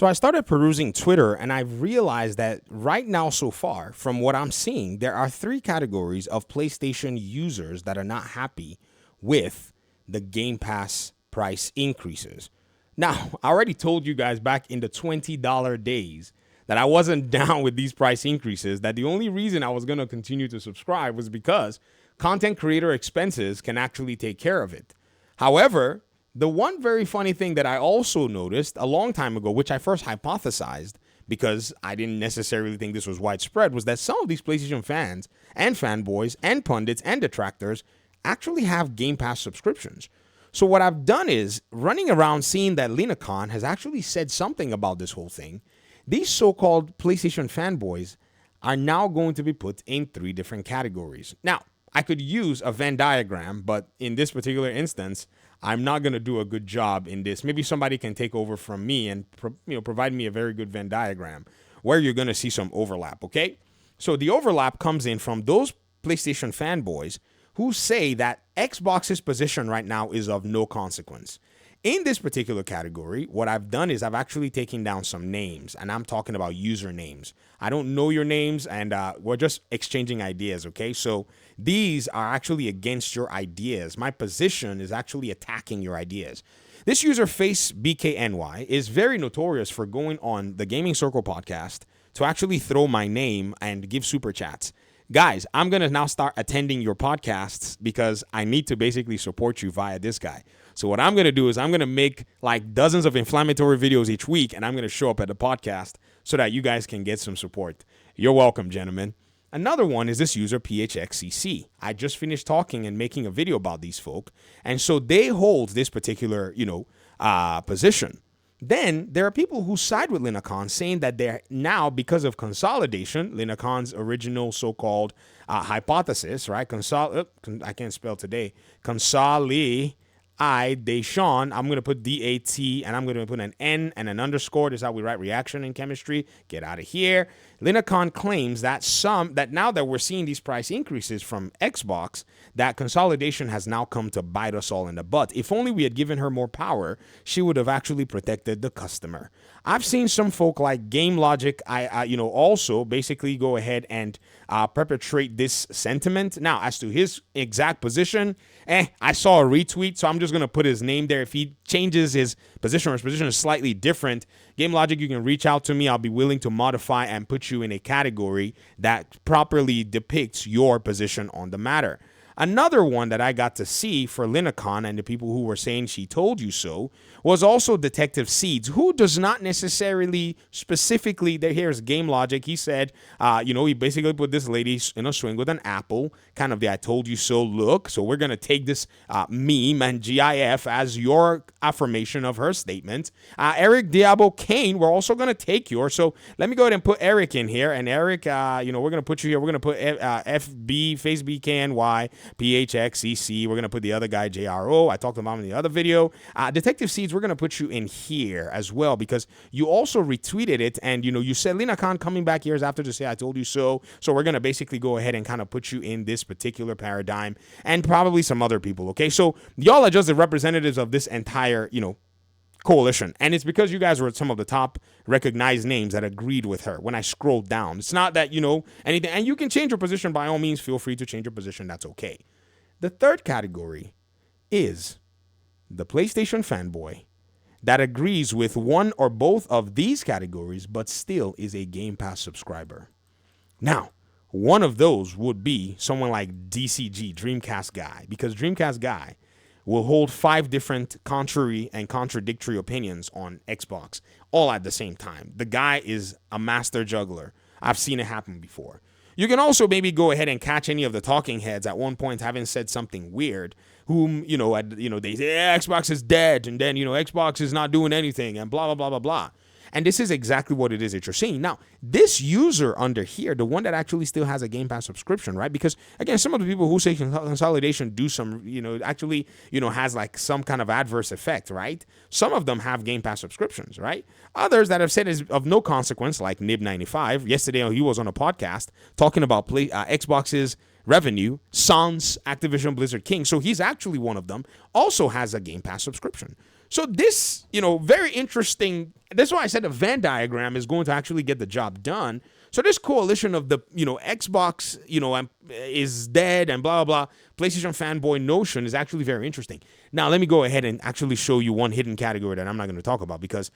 So I started perusing Twitter and I've realized that right now, so far, from what I'm seeing, there are three categories of PlayStation users that are not happy with the Game Pass price increases. Now, I already told you guys back in the $20 days that I wasn't down with these price increases, that the only reason I was going to continue to subscribe was because content creator expenses can actually take care of it. However, the one very funny thing that I also noticed a long time ago, which I first hypothesized because I didn't necessarily think this was widespread, was that some of these PlayStation fans and fanboys and pundits and detractors actually have Game Pass subscriptions. So what I've done is running around seeing that Lina Khan has actually said something about this whole thing. These so-called PlayStation fanboys are now going to be put in three different categories. Now, I could use a Venn diagram, but in this particular instance, I'm not going to do a good job in this. Maybe somebody can take over from me and provide me a very good Venn diagram where you're going to see some overlap, okay? So the overlap comes in from those PlayStation fanboys who say that Xbox's position right now is of no consequence. In this particular category, what I've done is I've actually taken down some names, and I'm talking about usernames. I don't know your names, and we're just exchanging ideas, okay? So these are actually against your ideas. My position is actually attacking your ideas. This user, Face BKNY, is very notorious for going on the Gaming Circle podcast to actually throw my name and give super chats. Guys, I'm going to now start attending your podcasts because I need to basically support you via this guy. So what I'm going to do is I'm going to make like dozens of inflammatory videos each week, and I'm going to show up at the podcast so that you guys can get some support. You're welcome, gentlemen. Another one is this user, PHXCC. I just finished talking and making a video about these folk, and so they hold this particular, position. Then there are people who side with Lina Khan saying that they're now, because of consolidation, Lina Khan's original so-called hypothesis, right? I can't spell today. Consolidation. I'm going to put D-A-T and I'm going to put an N and an underscore. This is how we write reaction in chemistry. Get out of here. Lina Khan claims that now that we're seeing these price increases from Xbox, that consolidation has now come to bite us all in the butt. If only we had given her more power, she would have actually protected the customer. I've seen some folk like Game Logic, also basically go ahead and perpetrate this sentiment. Now, as to his exact position, I saw a retweet, so I'm just going to put his name there. If he changes his position or his position is slightly different, Game Logic, you can reach out to me. I'll be willing to modify and put you in a category that properly depicts your position on the matter. Another one that I got to see for Lina Khan and the people who were saying she told you so was also Detective Seeds, who does not necessarily specifically, here's Game Logic. He said, he basically put this lady in a swing with an apple, kind of the I told you so look. So we're going to take this meme and GIF as your affirmation of her statement. Eric Diabo Kane, we're also going to take yours. So let me go ahead and put Eric in here. And Eric, we're going to put you here. We're going to put FB, Face BKNY, PHXCC. We're going to put the other guy, JRO. I talked about him in the other video. Detective Seeds, we're going to put you in here as well because you also retweeted it and, you said Lina Khan coming back years after to say I told you so. So we're going to basically go ahead and kind of put you in this particular paradigm and probably some other people, okay? So y'all are just the representatives of this entire, coalition. And it's because you guys were some of the top recognized names that agreed with her when I scrolled down. It's not that, anything. And you can change your position by all means. Feel free to change your position. That's okay. The third category is the PlayStation fanboy that agrees with one or both of these categories, but still is a Game Pass subscriber. Now, one of those would be someone like DCG, Dreamcast Guy, because Dreamcast Guy will hold 5 different contrary and contradictory opinions on Xbox all at the same time. The guy is a master juggler. I've seen it happen before. You can also maybe go ahead and catch any of the talking heads at one point having said something weird, whom, they say, Xbox is dead, and then, Xbox is not doing anything, and blah, blah, blah, blah, blah. And this is exactly what it is that you're seeing. Now, this user under here, the one that actually still has a Game Pass subscription, right? Because, again, some of the people who say consolidation do some, has like some kind of adverse effect, right? Some of them have Game Pass subscriptions, right? Others that have said is of no consequence, like Nib95. Yesterday, he was on a podcast talking about Xbox's revenue, Sans Activision Blizzard King. So he's actually one of them, also has a Game Pass subscription. So this, very interesting. That's why I said the Venn diagram is going to actually get the job done. So this coalition of the, Xbox, is dead and blah, blah, blah, PlayStation fanboy notion is actually very interesting. Now, let me go ahead and actually show you one hidden category that I'm not going to talk about because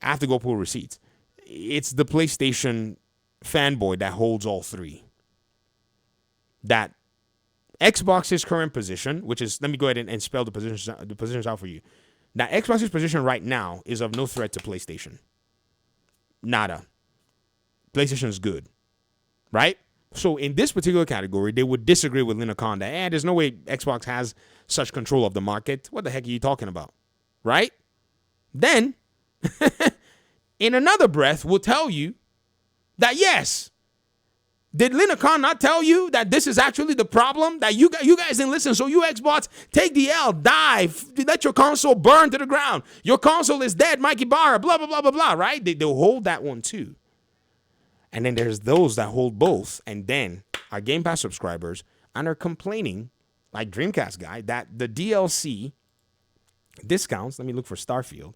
I have to go pull receipts. It's the PlayStation fanboy that holds all three. That Xbox's current position, which is, let me go ahead and spell the positions out for you. Now, Xbox's position right now is of no threat to PlayStation. Nada. PlayStation is good, right? So in this particular category, they would disagree with Lina Khan that, there's no way Xbox has such control of the market. What the heck are you talking about, right? Then, in another breath, we'll tell you that, yes, did Lina Khan not tell you that this is actually the problem? That you guys didn't listen, so you Xbox, take the L, die, let your console burn to the ground. Your console is dead, Mikey Barra, blah, blah, blah, blah, blah, right? They'll hold that one too. And then there's those that hold both, and then are Game Pass subscribers and are complaining, like Dreamcast guy, that the DLC discounts, let me look for Starfield,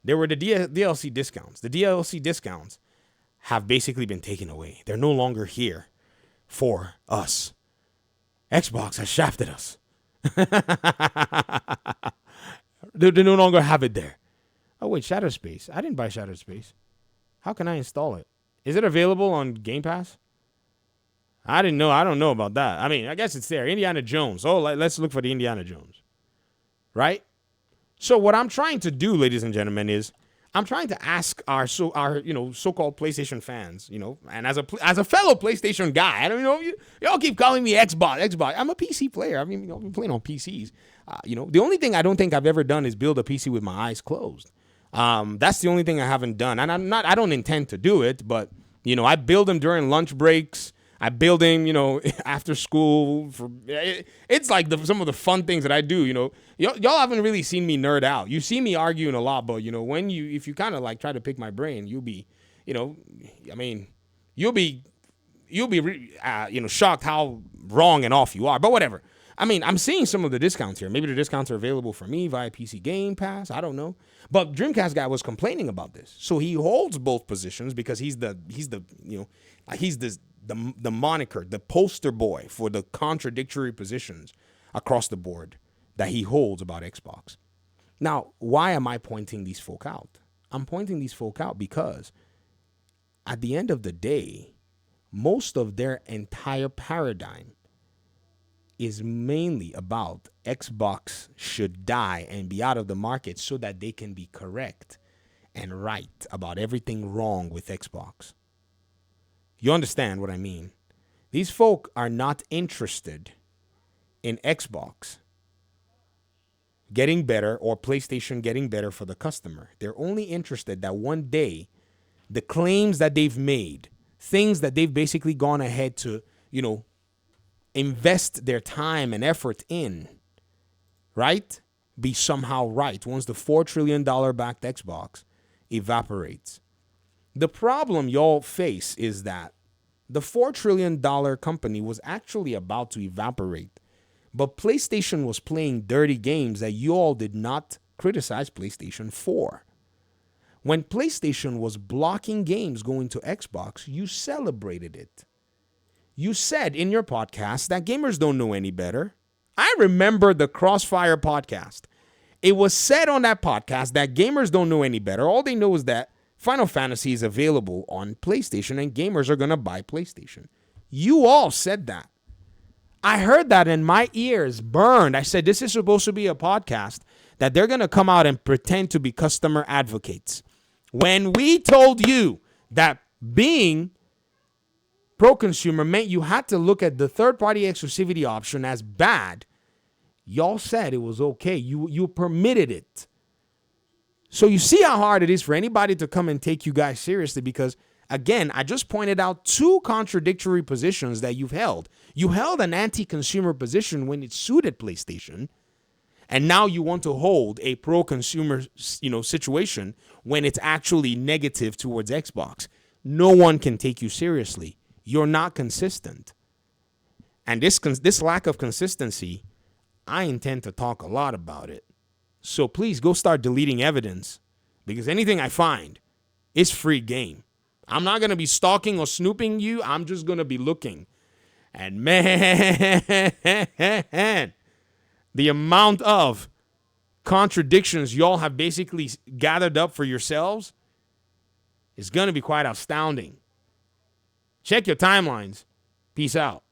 there were the DLC discounts. The DLC discounts have basically been taken away. They're no longer here for us. Xbox has shafted us. They no longer have it there. Oh, wait, Shattered Space. I didn't buy Shattered Space. How can I install it? Is it available on Game Pass? I didn't know. I don't know about that. I mean, I guess it's there. Indiana Jones. Oh, let's look for the Indiana Jones. Right? So what I'm trying to do, ladies and gentlemen, is I'm trying to ask our so-called PlayStation fans, and as a fellow PlayStation guy, I don't know, y'all keep calling me Xbox. I'm a PC player. I mean, I've been playing on PCs. The only thing I don't think I've ever done is build a PC with my eyes closed. That's the only thing I haven't done, and I don't intend to do it, but I build them during lunch breaks. I build them, after school. It's like some of the fun things that I do. Y'all haven't really seen me nerd out. You see me arguing a lot, but if you kind of like try to pick my brain, you'll be, you'll be shocked how wrong and off you are. But whatever. I mean, I'm seeing some of the discounts here. Maybe the discounts are available for me via PC Game Pass. I don't know. But Dreamcast guy was complaining about this. So he holds both positions because he's the moniker, the poster boy for the contradictory positions across the board that he holds about Xbox. Now, why am I pointing these folk out? I'm pointing these folk out because at the end of the day, most of their entire paradigm is mainly about Xbox should die and be out of the market so that they can be correct and right about everything wrong with Xbox. You understand what I mean? These folk are not interested in Xbox getting better or PlayStation getting better for the customer. They're only interested that one day the claims that they've made, things that they've basically gone ahead to, invest their time and effort in, right? Be somehow right once the $4 trillion backed Xbox evaporates. The problem y'all face is that the $4 trillion company was actually about to evaporate, but PlayStation was playing dirty games that you all did not criticize PlayStation for. When PlayStation was blocking games going to Xbox, you celebrated it. You said in your podcast that gamers don't know any better. I remember the Crossfire podcast. It was said on that podcast that gamers don't know any better. All they know is that Final Fantasy is available on PlayStation and gamers are going to buy PlayStation. You all said that. I heard that and my ears burned. I said, this is supposed to be a podcast that they're going to come out and pretend to be customer advocates. When we told you that being pro-consumer meant you had to look at the third-party exclusivity option as bad, y'all said it was okay. You permitted it. So you see how hard it is for anybody to come and take you guys seriously because, again, I just pointed out two contradictory positions that you've held. You held an anti-consumer position when it suited PlayStation, and now you want to hold a pro-consumer, situation when it's actually negative towards Xbox. No one can take you seriously. You're not consistent. And this lack of consistency, I intend to talk a lot about it. So please go start deleting evidence, because anything I find is free game. I'm not going to be stalking or snooping you. I'm just going to be looking. And man, the amount of contradictions y'all have basically gathered up for yourselves is going to be quite astounding. Check your timelines. Peace out.